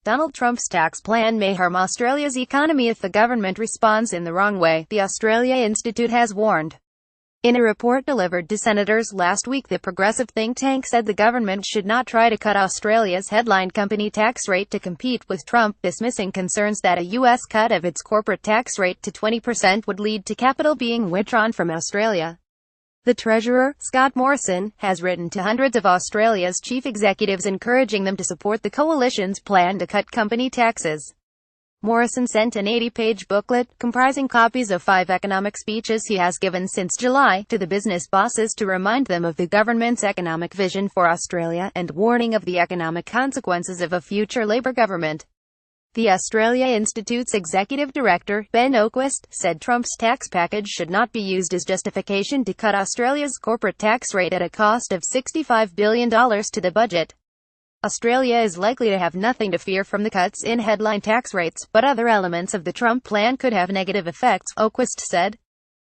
Donald Trump's tax plan may harm Australia's economy if the government responds in the wrong way, the Australia Institute has warned. In a report delivered to senators last week, the progressive think tank said the government should not try to cut Australia's headline company tax rate to compete with Trump, dismissing concerns that a U.S. cut of its corporate tax rate to 20% would lead to capital being withdrawn from Australia. The Treasurer, Scott Morrison, has written to hundreds of Australia's chief executives encouraging them to support the coalition's plan to cut company taxes. Morrison sent an 80-page booklet, comprising copies of 5 economic speeches he has given since July, to the business bosses to remind them of the government's economic vision for Australia, and warning of the economic consequences of a future Labor government. The Australia Institute's executive director, Ben Oquist, said Trump's tax package should not be used as justification to cut Australia's corporate tax rate at a cost of $65 billion to the budget. Australia is likely to have nothing to fear from the cuts in headline tax rates, but other elements of the Trump plan could have negative effects, Oquist said.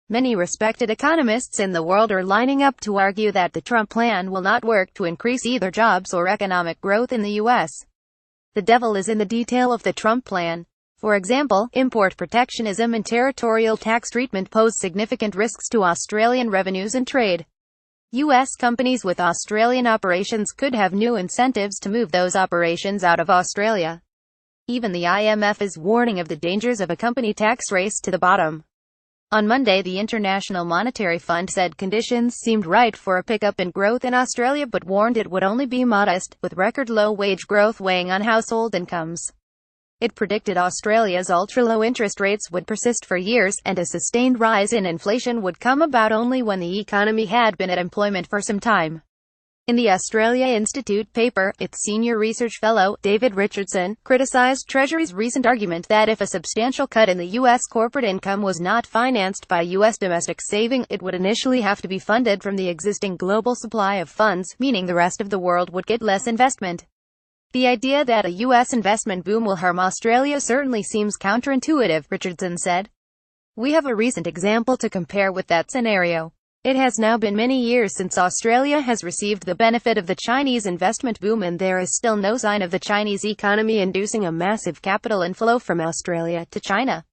Many respected economists in the world are lining up to argue that the Trump plan will not work to increase either jobs or economic growth in the U.S. The devil is in the detail of the Trump plan. For example, import protectionism and territorial tax treatment pose significant risks to Australian revenues and trade. U.S. companies with Australian operations could have new incentives to move those operations out of Australia. Even the IMF is warning of the dangers of a company tax race to the bottom. On Monday, the International Monetary Fund said conditions seemed right for a pickup in growth in Australia, but warned it would only be modest, with record-low wage growth weighing on household incomes. It predicted Australia's ultra-low interest rates would persist for years, and a sustained rise in inflation would come about only when the economy had been at employment for some time. In the Australia Institute paper, its senior research fellow, David Richardson, criticized Treasury's recent argument that if a substantial cut in the U.S. corporate income was not financed by U.S. domestic saving, it would initially have to be funded from the existing global supply of funds, meaning the rest of the world would get less investment. The idea that a U.S. investment boom will harm Australia certainly seems counterintuitive, Richardson said. We have a recent example to compare with that scenario. It has now been many years since Australia has received the benefit of the Chinese investment boom, and there is still no sign of the Chinese economy inducing a massive capital inflow from Australia to China.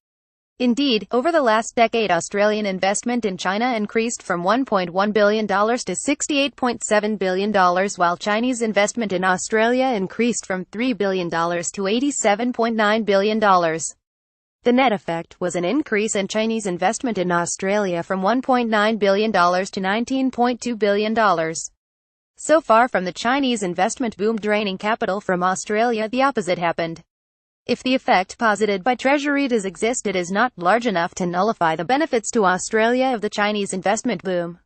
Indeed, over the last decade, Australian investment in China increased from $1.1 billion to $68.7 billion, while Chinese investment in Australia increased from $3 billion to $87.9 billion. The net effect was an increase in Chinese investment in Australia from $1.9 billion to $19.2 billion. So far from the Chinese investment boom draining capital from Australia, the opposite happened. If the effect posited by Treasury does exist, it is not large enough to nullify the benefits to Australia of the Chinese investment boom.